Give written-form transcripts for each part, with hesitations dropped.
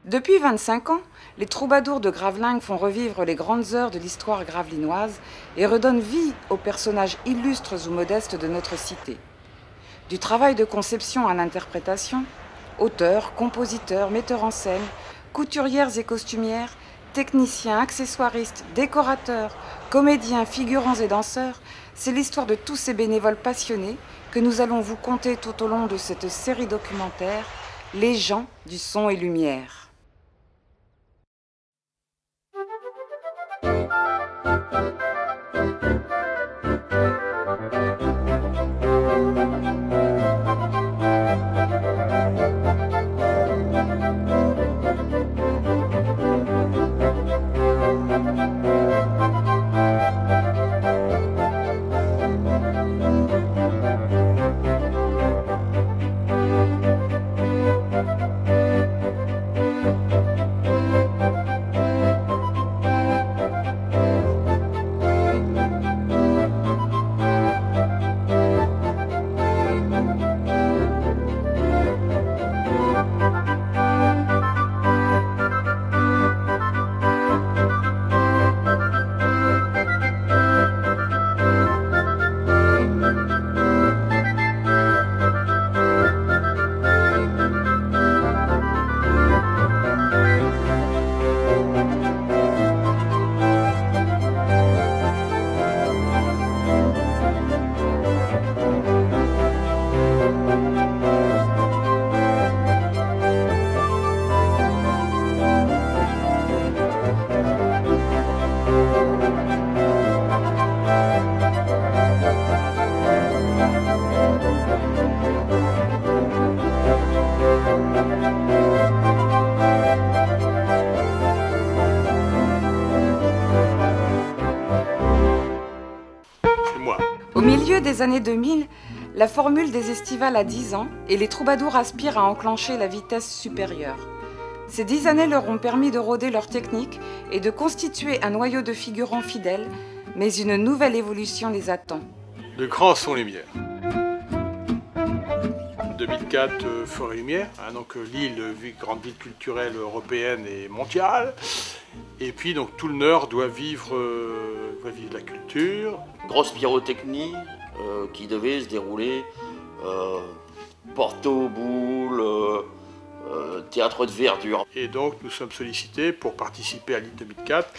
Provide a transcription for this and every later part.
Depuis 25 ans, les troubadours de Gravelines font revivre les grandes heures de l'histoire gravelinoise et redonnent vie aux personnages illustres ou modestes de notre cité. Du travail de conception à l'interprétation, auteurs, compositeurs, metteurs en scène, couturières et costumières, techniciens, accessoiristes, décorateurs, comédiens, figurants et danseurs, c'est l'histoire de tous ces bénévoles passionnés que nous allons vous conter tout au long de cette série documentaire « Les gens du son et lumière ». Au milieu des années 2000, la formule des estivales a 10 ans et les troubadours aspirent à enclencher la vitesse supérieure. Ces 10 années leur ont permis de rôder leur technique et de constituer un noyau de figurants fidèles, mais une nouvelle évolution les attend. Le grand son lumière. 2004, Forêt Lumière, donc Lille, grande ville culturelle européenne et mondiale. Et puis donc tout le Nord doit vivre la culture. Grosse pyrotechnie qui devait se dérouler Porto, Boule, théâtre de verdure. Et donc nous sommes sollicités pour participer à Lille 2004.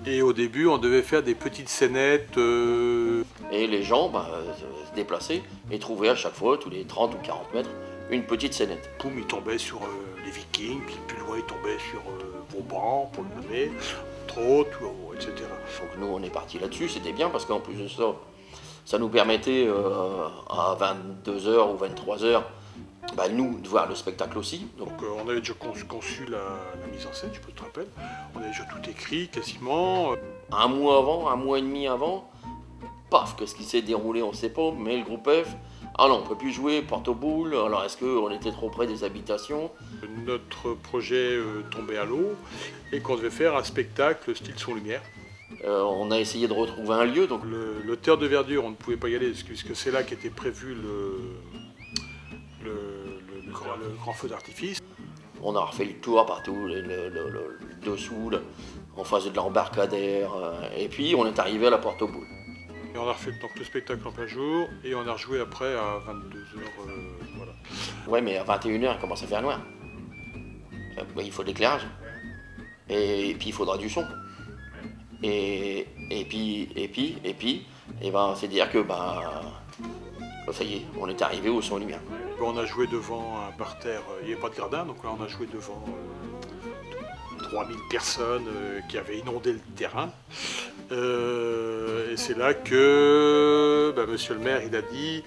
Et au début on devait faire des petites scénettes. Et les gens se déplaçaient et trouvaient à chaque fois, tous les 30 ou 40 mètres, une petite scénette. Poum, ils tombaient sur les Vikings, puis plus loin ils tombaient sur Vauban, pour le nommer, Trot, etc. Donc nous on est partis là-dessus, c'était bien parce qu'en plus de ça, ça nous permettait à 22h ou 23h, nous de voir le spectacle aussi. Donc on avait déjà conçu la mise en scène, je peux te rappeler. On avait déjà tout écrit quasiment. Un mois avant, un mois et demi avant, paf, qu'est-ce qui s'est déroulé, on ne sait pas, mais le groupe F, ah non, on ne peut plus jouer Porto Boule, alors est-ce qu'on était trop près des habitations? Notre projet tombait à l'eau et qu'on devait faire un spectacle style son-lumière. On a essayé de retrouver un lieu. Donc le terre de verdure, on ne pouvait pas y aller puisque c'est là qu'était prévu le grand feu d'artifice. On a refait le tour partout, le dessous, en face de l'embarcadère, et puis on est arrivé à la Porto Boule. Et on a refait donc le spectacle en plein jour et on a rejoué après à 22h. Voilà. Ouais, mais à 21h, il commence à faire noir. Il faut de l'éclairage. Et puis il faudra du son. Et puis, c'est dire que ça y est, on est arrivé au son lumière. On a joué devant un parterre, il n'y avait pas de gradin, donc là on a joué devant 3000 personnes qui avaient inondé le terrain. Et c'est là que monsieur le maire il a dit,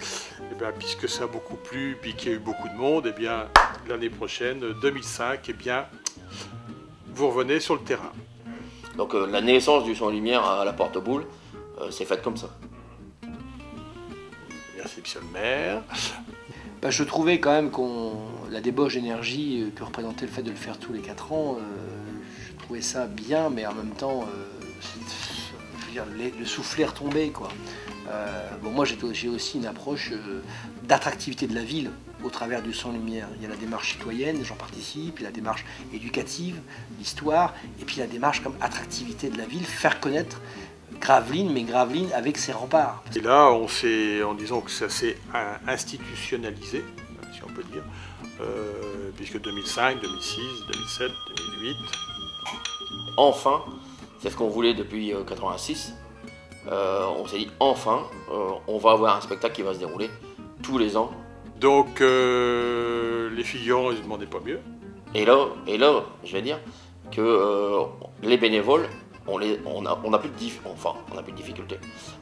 puisque ça a beaucoup plu, puis qu'il y a eu beaucoup de monde, l'année prochaine, 2005, vous revenez sur le terrain. Donc la naissance du son lumière à la Porto Boule, c'est faite comme ça. Merci monsieur le maire. Je trouvais quand même la débauche d'énergie que représentait le fait de le faire tous les 4 ans, je trouvais ça bien, mais en même temps, je veux dire, le soufflet retombé, quoi. Bon, moi j'ai aussi une approche d'attractivité de la ville au travers du son-lumière. Il y a la démarche citoyenne, j'en participe, puis la démarche éducative, l'histoire, et puis la démarche comme attractivité de la ville, faire connaître Gravelines, mais Gravelines avec ses remparts. Et là, en disant que ça s'est institutionnalisé, si on peut dire, puisque 2005, 2006, 2007, 2008... Enfin, c'est ce qu'on voulait depuis 86. On s'est dit, enfin, on va avoir un spectacle qui va se dérouler tous les ans. Donc, les figurants, ils ne demandaient pas mieux. Et là, je vais dire que les bénévoles, on n'a plus de difficultés.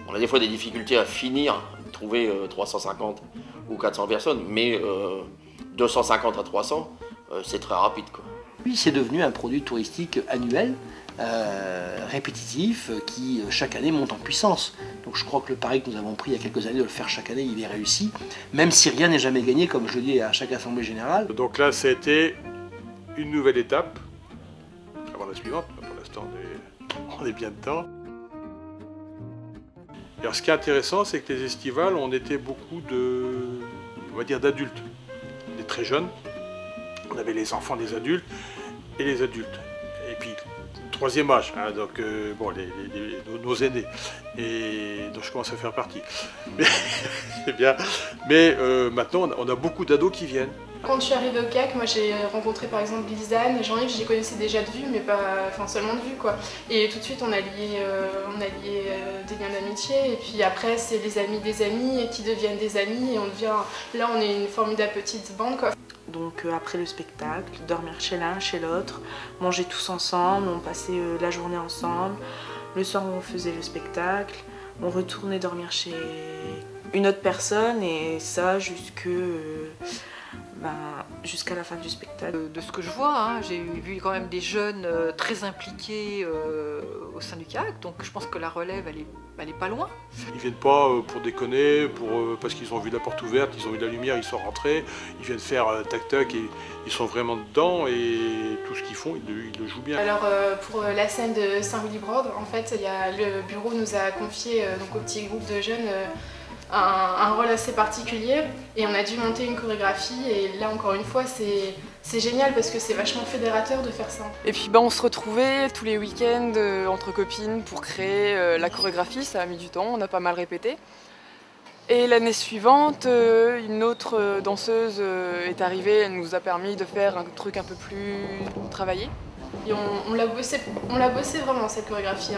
On a des fois des difficultés à finir, trouver 350 ou 400 personnes, mais 250 à 300, c'est très rapide, quoi. Oui, c'est devenu un produit touristique annuel, répétitif, qui chaque année monte en puissance. Donc je crois que le pari que nous avons pris il y a quelques années de le faire chaque année, il est réussi, même si rien n'est jamais gagné, comme je le dis à chaque assemblée générale. Donc là, ça a été une nouvelle étape, avant la suivante, pour l'instant on est bien dedans. Et alors ce qui est intéressant, c'est que les estivales, on était beaucoup d'adultes, des très jeunes. On avait les enfants des adultes et les adultes. Et puis, troisième âge, hein, donc bon, nos aînés. Et donc je commence à faire partie. C'est bien. Mais maintenant, on a beaucoup d'ados qui viennent. Quand je suis arrivée au CAC, moi j'ai rencontré par exemple Lisanne et Jean-Yves, je les connaissais déjà de vue, mais pas, enfin seulement de vue, quoi. Et tout de suite on a lié des liens d'amitié, et puis après c'est les amis des amis et qui deviennent des amis, et on devient, là on est une formidable petite bande, quoi. Donc après le spectacle, dormir chez l'un, chez l'autre, manger tous ensemble, on passait la journée ensemble. Le soir on faisait le spectacle, on retournait dormir chez une autre personne, et ça jusqu'à la fin du spectacle. De ce que je vois, hein, j'ai vu quand même des jeunes très impliqués au sein du CAC, donc je pense que la relève, elle est pas loin. Ils viennent pas pour déconner, parce qu'ils ont vu la porte ouverte, ils ont vu la lumière, ils sont rentrés, ils viennent faire tac-tac, et ils sont vraiment dedans, et tout ce qu'ils font, ils le jouent bien. Alors pour la scène de Saint-Willibrord, en fait, le bureau nous a confié donc, au petit groupe de jeunes un rôle assez particulier, et on a dû monter une chorégraphie, et là encore une fois c'est génial parce que c'est vachement fédérateur de faire ça. Et puis on se retrouvait tous les week-ends entre copines pour créer la chorégraphie, ça a mis du temps, on a pas mal répété. Et l'année suivante, une autre danseuse est arrivée, elle nous a permis de faire un truc un peu plus travaillé. Et on l'a bossé vraiment cette chorégraphie.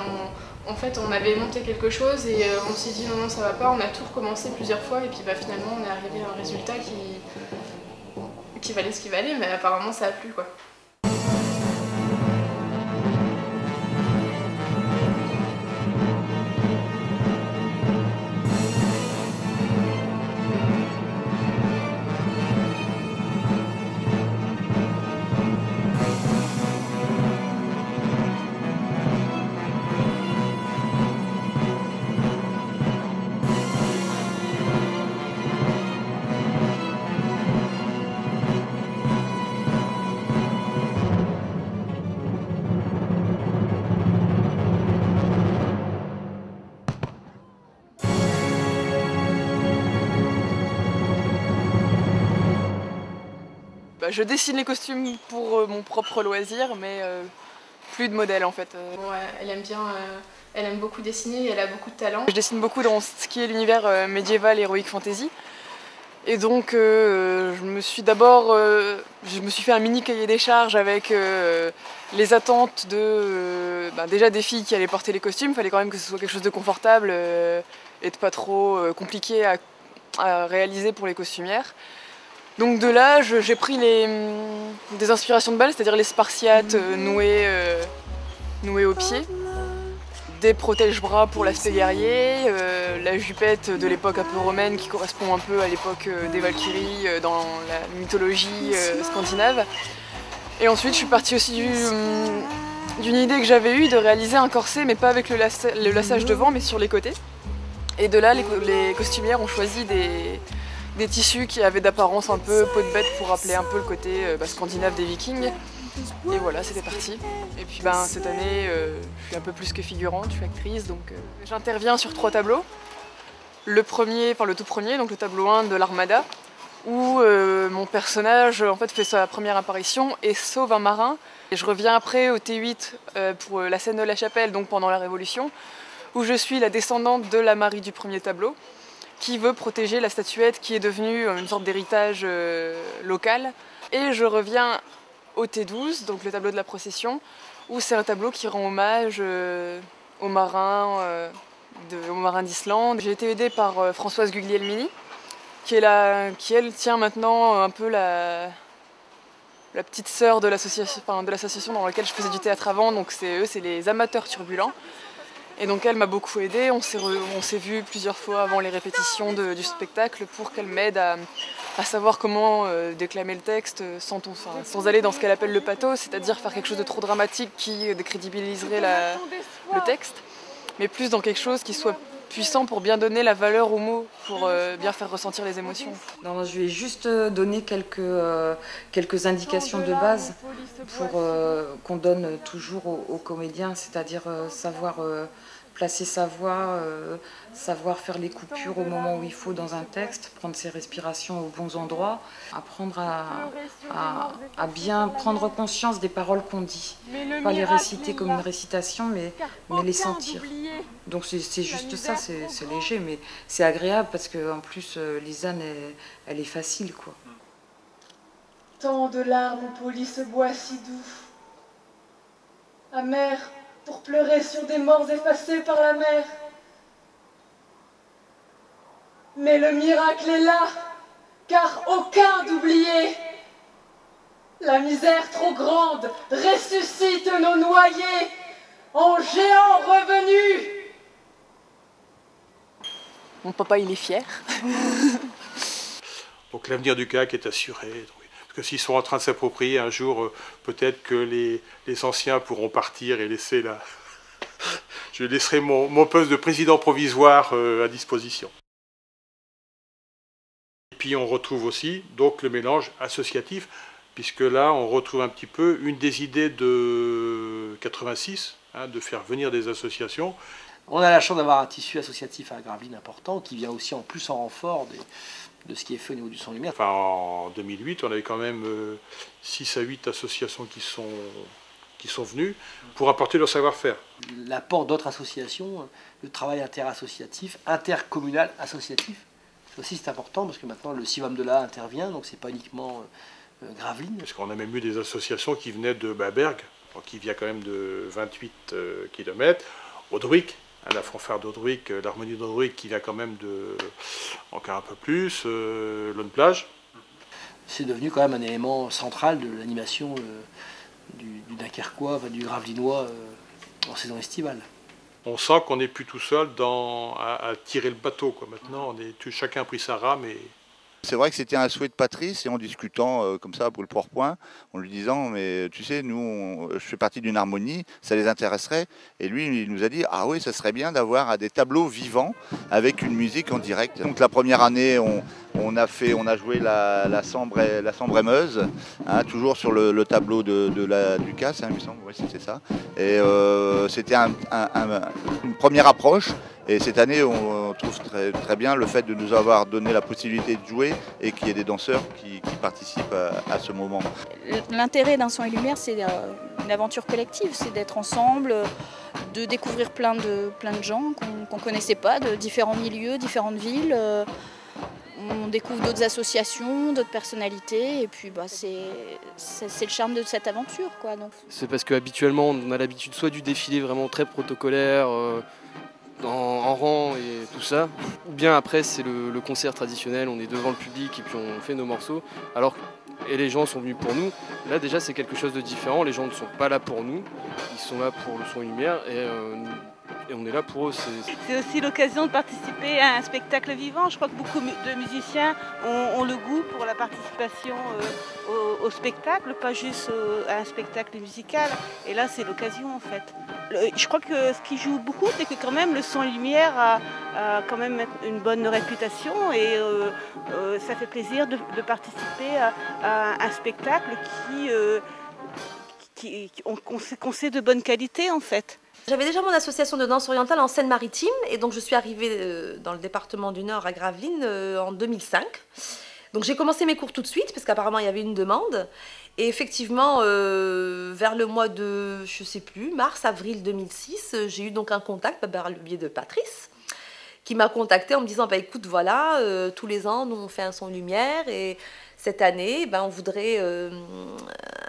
En fait, on avait monté quelque chose et on s'est dit non, ça va pas, on a tout recommencé plusieurs fois, et puis finalement on est arrivé à un résultat qui valait ce qu'il valait, mais apparemment ça a plu, quoi. Je dessine les costumes pour mon propre loisir, mais plus de modèles en fait. Ouais, elle aime beaucoup dessiner, et elle a beaucoup de talent. Je dessine beaucoup dans ce qui est l'univers médiéval, héroïque, fantasy. Et donc je me suis fait un mini cahier des charges avec les attentes déjà des filles qui allaient porter les costumes. Il fallait quand même que ce soit quelque chose de confortable et de pas trop compliqué à réaliser pour les costumières. Donc de là, j'ai pris des inspirations de bal, c'est-à-dire les spartiates noués au pied, des protège-bras pour l'aspect guerrier, la jupette de l'époque un peu romaine qui correspond un peu à l'époque des Valkyries dans la mythologie scandinave. Et ensuite, je suis partie aussi d'une idée que j'avais eue de réaliser un corset, mais pas avec le lassage devant, mais sur les côtés. Et de là, les costumières ont choisi des tissus qui avaient d'apparence un peu peau de bête pour rappeler un peu le côté scandinave des Vikings. Et voilà, c'était parti. Et puis cette année, je suis un peu plus que figurante, je suis actrice, donc j'interviens sur 3 tableaux. Le tout premier, donc le tableau 1 de l'Armada, où mon personnage en fait fait sa première apparition et sauve un marin. Et je reviens après au T8 pour la scène de la chapelle, donc pendant la Révolution, où je suis la descendante de la Marie du premier tableau, qui veut protéger la statuette qui est devenue une sorte d'héritage local. Et je reviens au T12, donc le tableau de la procession, où c'est un tableau qui rend hommage aux marins d'Islande. J'ai été aidée par Françoise Guglielmini, qui elle tient maintenant un peu la petite sœur de l'association dans laquelle je faisais du théâtre avant, donc c'est les amateurs turbulents. Et donc elle m'a beaucoup aidée, on s'est vu plusieurs fois avant les répétitions du spectacle pour qu'elle m'aide à savoir comment déclamer le texte sans aller dans ce qu'elle appelle le pathos, c'est-à-dire faire quelque chose de trop dramatique qui décrédibiliserait le texte, mais plus dans quelque chose qui soit puissant pour bien donner la valeur aux mots, pour bien faire ressentir les émotions. Non, je vais juste donner quelques indications de base pour qu'on donne toujours aux comédiens, c'est-à-dire savoir placer sa voix, savoir faire les coupures au moment où il faut dans un texte, prendre ses respirations aux bons endroits, apprendre à bien prendre conscience des paroles qu'on dit. Pas les réciter comme une récitation, mais les sentir. Donc c'est juste ça, c'est léger, mais c'est agréable parce qu'en plus, Lisanne, elle est facile, quoi. Tant de larmes polies ce bois si doux, amer pour pleurer sur des morts effacés par la mer. Mais le miracle est là, car aucun d'oublié. La misère trop grande ressuscite nos noyés en géants revenus. Mon papa, il est fier. Donc l'avenir du kayak est assuré. Parce que s'ils sont en train de s'approprier un jour, peut-être que les anciens pourront partir et laisser la... Je laisserai mon poste de président provisoire à disposition. Et puis on retrouve aussi donc le mélange associatif, puisque là on retrouve un petit peu une des idées de 86, de faire venir des associations. On a la chance d'avoir un tissu associatif à Gravelines important, qui vient aussi en plus en renfort de ce qui est fait au niveau du son lumière. Enfin, en 2008, on avait quand même 6 à 8 associations qui sont venues pour apporter leur savoir-faire. L'apport d'autres associations, le travail interassociatif, intercommunal associatif, ça aussi c'est important parce que maintenant le CIVAM de là intervient, donc c'est pas uniquement Gravelines. Parce qu'on a même eu des associations qui venaient de Berg, qui vient quand même de 28 km, Audruic. La fanfare d'Audruic, l'harmonie d'Audruic qui vient quand même encore un peu plus, Lone Plage. C'est devenu quand même un élément central de l'animation du Dunkerquois, du Gravelinois en saison estivale. On sent qu'on n'est plus tout seul à tirer le bateau, quoi. Maintenant, chacun a pris sa rame et... C'est vrai que c'était un souhait de Patrice et en discutant comme ça pour le pourpoint, en lui disant mais tu sais je fais partie d'une harmonie, ça les intéresserait, et lui il nous a dit ah oui ça serait bien d'avoir des tableaux vivants avec une musique en direct. Donc la première année on a joué la Sambre émeuse, toujours sur le tableau du CAS, il me semble, oui c'est ça, et c'était une première approche. Et cette année, on trouve très, très bien le fait de nous avoir donné la possibilité de jouer et qu'il y ait des danseurs qui participent à ce moment. L'intérêt d'un son et lumière, c'est une aventure collective, c'est d'être ensemble, de découvrir plein de gens qu'on ne connaissait pas, de différents milieux, différentes villes. On découvre d'autres associations, d'autres personnalités, et puis c'est le charme de cette aventure, quoi. C'est parce qu'habituellement, on a l'habitude soit du défilé vraiment très protocolaire, en rang et tout ça, ou bien après c'est le concert traditionnel, on est devant le public et puis on fait nos morceaux, et les gens sont venus pour nous. Là déjà c'est quelque chose de différent, les gens ne sont pas là pour nous, ils sont là pour le son et lumière, et et on est là pour eux. C'est aussi l'occasion de participer à un spectacle vivant. Je crois que beaucoup de musiciens ont le goût pour la participation au spectacle, pas juste à un spectacle musical. Et là, c'est l'occasion en fait. Je crois que ce qui joue beaucoup, c'est que quand même le son et lumière a quand même une bonne réputation et ça fait plaisir de participer à un spectacle qu'on sait de bonne qualité en fait. J'avais déjà mon association de danse orientale en Seine-Maritime et donc je suis arrivée dans le département du Nord à Gravelines en 2005. Donc j'ai commencé mes cours tout de suite parce qu'apparemment il y avait une demande. Et effectivement, vers le mois de, je sais plus, mars, avril 2006, j'ai eu donc un contact par le biais de Patrice qui m'a contactée en me disant écoute voilà, tous les ans nous on fait un son lumière et cette année on voudrait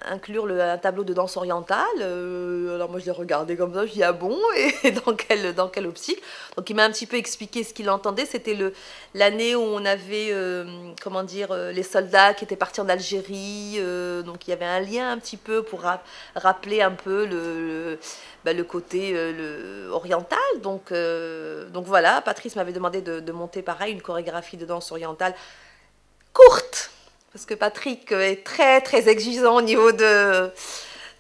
inclure un tableau de danse orientale. Alors moi je l'ai regardé comme ça, je dis ah bon, et dans quelle optique. Donc il m'a un petit peu expliqué ce qu'il entendait. C'était l'année où on avait comment dire, les soldats qui étaient partis en Algérie, donc il y avait un lien un petit peu pour rappeler un peu le côté oriental. Donc voilà, Patrice m'avait demandé de monter pareil une chorégraphie de danse orientale courte, parce que Patrick est très très exigeant au niveau de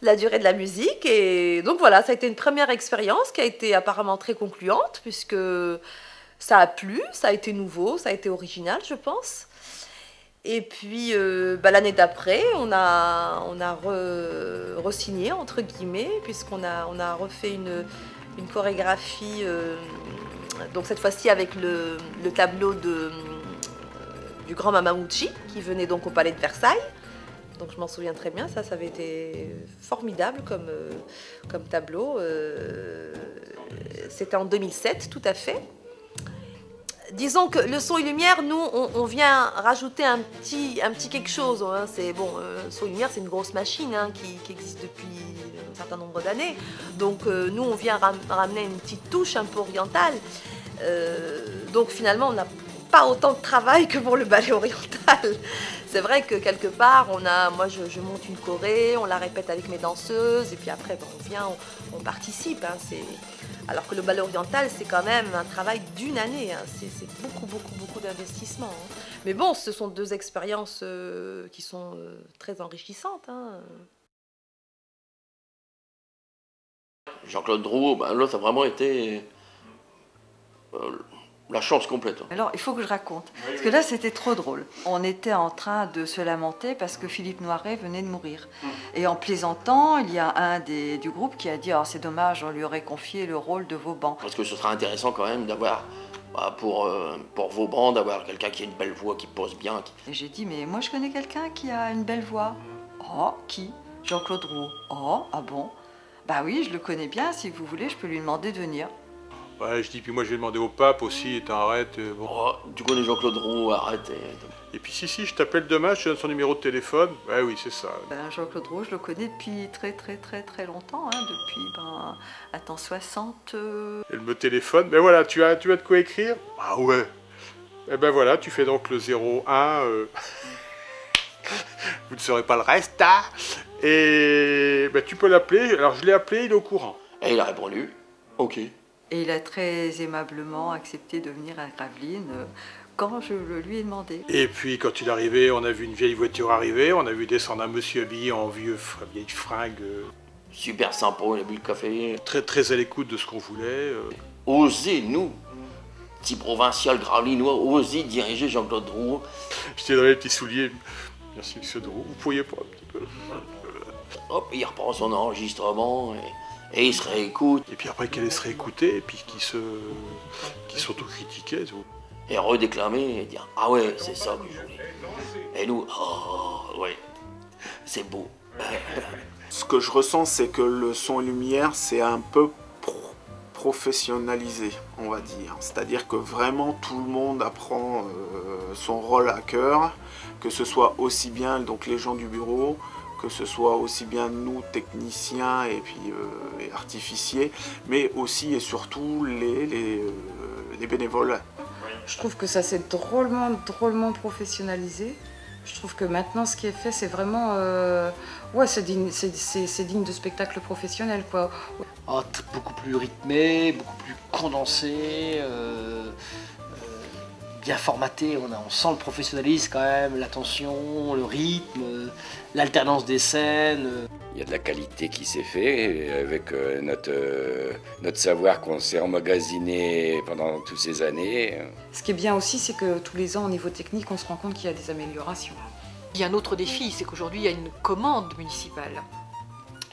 la durée de la musique. Et donc voilà, ça a été une première expérience qui a été apparemment très concluante, puisque ça a plu, ça a été nouveau, ça a été original, je pense. Et puis l'année d'après, on a re-signé, entre guillemets, puisqu'on a refait une chorégraphie, donc cette fois-ci avec le tableau du grand Mamamouchi, qui venait donc au Palais de Versailles. Donc je m'en souviens très bien, ça avait été formidable comme tableau. C'était en 2007, tout à fait. Disons que le son et lumière, nous, on vient rajouter un petit quelque chose. Hein. C'est bon, son et lumière, c'est une grosse machine qui existe depuis un certain nombre d'années. Donc nous, on vient ramener une petite touche un peu orientale. Donc finalement, on n'a pas autant de travail que pour le ballet oriental. C'est vrai que quelque part, moi je monte une choré, on la répète avec mes danseuses, et puis après on vient, on participe. Hein, alors que le ballet oriental, c'est quand même un travail d'une année. Hein, c'est beaucoup d'investissement. Hein. Mais bon, ce sont deux expériences qui sont très enrichissantes. Hein. Jean-Claude Drouot, là ça a vraiment été la chance complète. Alors, il faut que je raconte. Parce que là, c'était trop drôle. On était en train de se lamenter parce que Philippe Noiret venait de mourir. Et en plaisantant, il y a un du groupe qui a dit « Oh, c'est dommage, on lui aurait confié le rôle de Vauban. » Parce que ce sera intéressant quand même d'avoir, pour Vauban, d'avoir quelqu'un qui a une belle voix, qui pose bien. Et j'ai dit « Mais moi, je connais quelqu'un qui a une belle voix. » « Oh, qui ? Jean-Claude Drouot. »« Oh, ah bon ? Bah oui, je le connais bien. Si vous voulez, je peux lui demander de venir. » Ouais, je dis, puis moi je vais demander au pape aussi, et t'arrêtes. Bon. Oh, tu connais Jean-Claude Drouot, arrête. Et puis si, je t'appelle demain, je te donne son numéro de téléphone. Ouais, oui, c'est ça. Jean-Claude Drouot, je le connais depuis très longtemps, hein, depuis, 60... Elle me téléphone, mais voilà, tu as de quoi écrire? Ah ouais. Eh ben voilà, tu fais donc le 01, vous ne saurez pas le reste, hein. Et tu peux l'appeler, alors je l'ai appelé, il est au courant. Et il a répondu, ok. Et il a très aimablement accepté de venir à Gravelines quand je le lui ai demandé. Et puis quand il est arrivé, on a vu une vieille voiture arriver, on a vu descendre un monsieur habillé en vieille fringue. Super sympa, il a bu le café. Très à l'écoute de ce qu'on voulait. Osez, nous, petit provincial gravelinois, osez diriger Jean-Claude Drouot. J'étais dans les petits souliers. Merci monsieur Drouot, vous pourriez pas un petit peu. Hop, il reprend son enregistrement et il se réécoute. Et puis après qu'elle se réécoutait, et puis qui s'autocritiquait. Et redéclamer et dire « Ah ouais, c'est ça que je voulais. » Et nous « Oh, ouais, c'est beau. » Ce que je ressens, c'est que le son et lumière, c'est un peu professionnalisé, on va dire. C'est-à-dire que vraiment tout le monde apprend son rôle à cœur, que ce soit aussi bien donc les gens du bureau, que ce soit aussi bien nous, techniciens et puis artificiers, mais aussi et surtout les bénévoles. Je trouve que ça s'est drôlement professionnalisé. Je trouve que maintenant, ce qui est fait, c'est vraiment... ouais, c'est digne de spectacle professionnel, quoi. Oh, beaucoup plus rythmé, beaucoup plus condensé, bien formaté. On sent le professionnalisme quand même, l'attention, le rythme, l'alternance des scènes. Il y a de la qualité qui s'est fait avec notre savoir qu'on s'est emmagasiné pendant toutes ces années. Ce qui est bien aussi, c'est que tous les ans, au niveau technique, on se rend compte qu'il y a des améliorations. Il y a un autre défi, c'est qu'aujourd'hui, il y a une commande municipale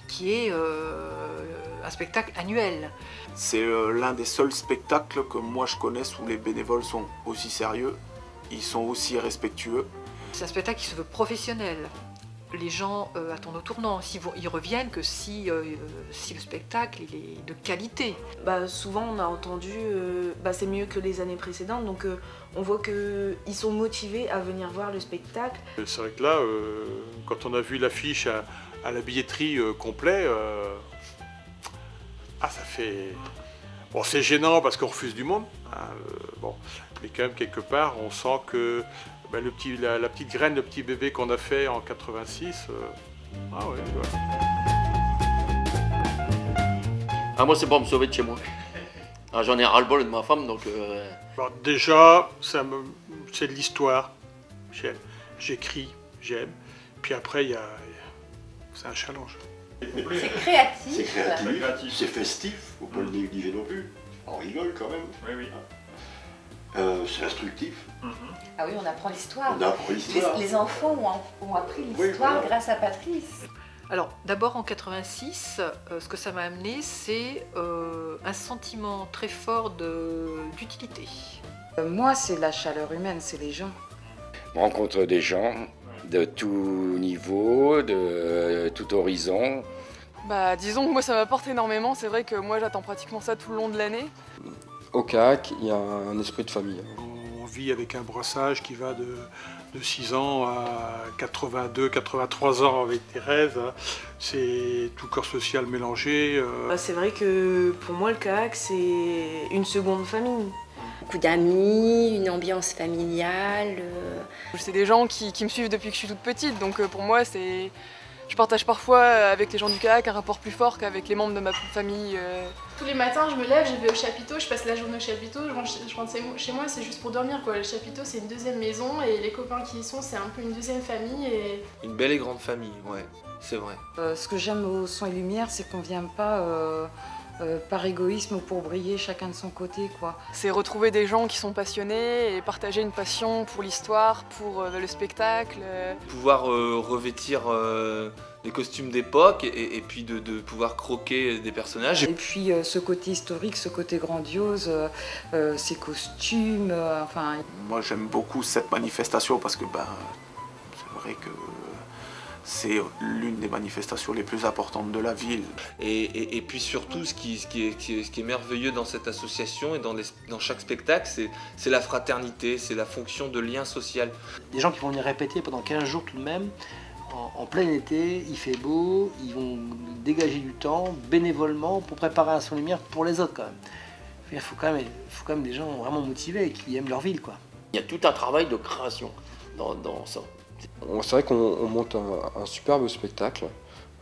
qui est un spectacle annuel. C'est l'un des seuls spectacles que moi je connaisse où les bénévoles sont aussi sérieux, ils sont aussi respectueux. C'est un spectacle qui se veut professionnel. Les gens attendent au tournant, ils reviennent que si le spectacle il est de qualité. Souvent on a entendu c'est mieux que les années précédentes, donc on voit qu'ils sont motivés à venir voir le spectacle. C'est vrai que là, quand on a vu l'affiche à la billetterie complet, ça fait... Bon, c'est gênant parce qu'on refuse du monde, mais quand même quelque part on sent que la petite graine, le petit bébé qu'on a fait en 86, moi c'est pour me sauver de chez moi. J'en ai ras-le-bol de ma femme, donc... Déjà, c'est de l'histoire, j'aime. J'écris, j'aime. Puis après, c'est un challenge. C'est créatif. C'est créatif, c'est festif, faut pas le négliger non plus. On rigole quand même. Oui. C'est instructif. Ah oui, on apprend l'histoire. On apprend l'histoire. Les enfants ont appris l'histoire grâce à Patrice. Alors, d'abord en 86, ce que ça m'a amené, c'est un sentiment très fort d'utilité. Moi, c'est la chaleur humaine, c'est les gens. On rencontre des gens de tout niveau, de tout horizon. Disons que moi ça m'apporte énormément, c'est vrai que moi j'attends pratiquement ça tout le long de l'année. Au CAC, il y a un esprit de famille. On vit avec un brassage qui va de 6 ans à 82, 83 ans avec Thérèse. C'est tout corps social mélangé. C'est vrai que pour moi le CAC c'est une seconde famille. Beaucoup d'amis, une ambiance familiale. C'est des gens qui me suivent depuis que je suis toute petite, donc pour moi je partage parfois avec les gens du CAC un rapport plus fort qu'avec les membres de ma famille. Tous les matins, je me lève, je vais au chapiteau, je passe la journée au chapiteau, je rentre chez moi, c'est juste pour dormir, quoi. Le chapiteau, c'est une deuxième maison et les copains qui y sont, c'est un peu une deuxième famille. Une belle et grande famille, ouais, c'est vrai. Ce que j'aime au Son et Lumière, c'est qu'on vient pas par égoïsme ou pour briller chacun de son côté, quoi. C'est retrouver des gens qui sont passionnés et partager une passion pour l'histoire, pour le spectacle. Pouvoir revêtir les costumes d'époque et puis de pouvoir croquer des personnages. Et puis ce côté historique, ce côté grandiose, ces costumes, Moi j'aime beaucoup cette manifestation parce que c'est vrai que c'est l'une des manifestations les plus importantes de la ville. Et puis surtout, ce qui est merveilleux dans cette association et dans chaque spectacle, c'est la fraternité, c'est la fonction de lien social. Des gens qui vont venir répéter pendant 15 jours tout de même, en plein été, il fait beau, ils vont dégager du temps bénévolement pour préparer un Son et Lumière pour les autres quand même. Il faut quand même des gens vraiment motivés qui aiment leur ville, quoi. Il y a tout un travail de création dans ça. C'est vrai qu'on monte un superbe spectacle,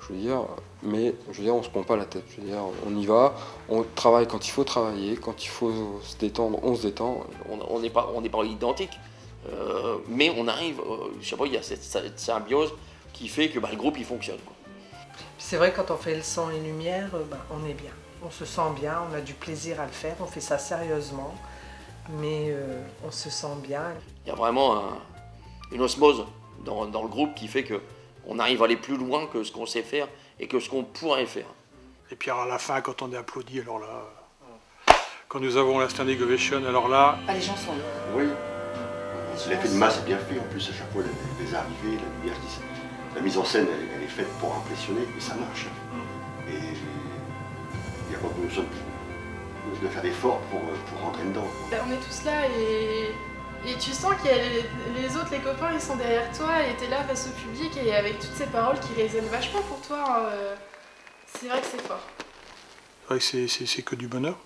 je veux dire, mais on se prend pas la tête. Je veux dire, on y va, on travaille quand il faut travailler, quand il faut se détendre, on se détend. On n'est pas identiques, mais on arrive, je sais pas, il y a cette symbiose qui fait que le groupe il fonctionne, quoi. C'est vrai, quand on fait le Son et Lumière, on est bien. On se sent bien, on a du plaisir à le faire, on fait ça sérieusement, mais on se sent bien. Il y a vraiment une osmose dans le groupe qui fait qu'on arrive à aller plus loin que ce qu'on sait faire et que ce qu'on pourrait faire. Et puis à la fin, quand on est applaudi, alors là, quand nous avons la standing ovation, alors là... les gens sont là. Oui, l'effet de masse est bien fait, en plus à chaque fois les arrivées, la lumière, la mise en scène elle est faite pour impressionner, mais ça marche. Et il n'y a pas besoin de faire d'efforts pour rentrer dedans. On est tous là et tu sens qu'il y a les autres, les copains, ils sont derrière toi et t'es là face au public et avec toutes ces paroles qui résonnent vachement pour toi, c'est vrai que c'est fort. C'est vrai que c'est que du bonheur.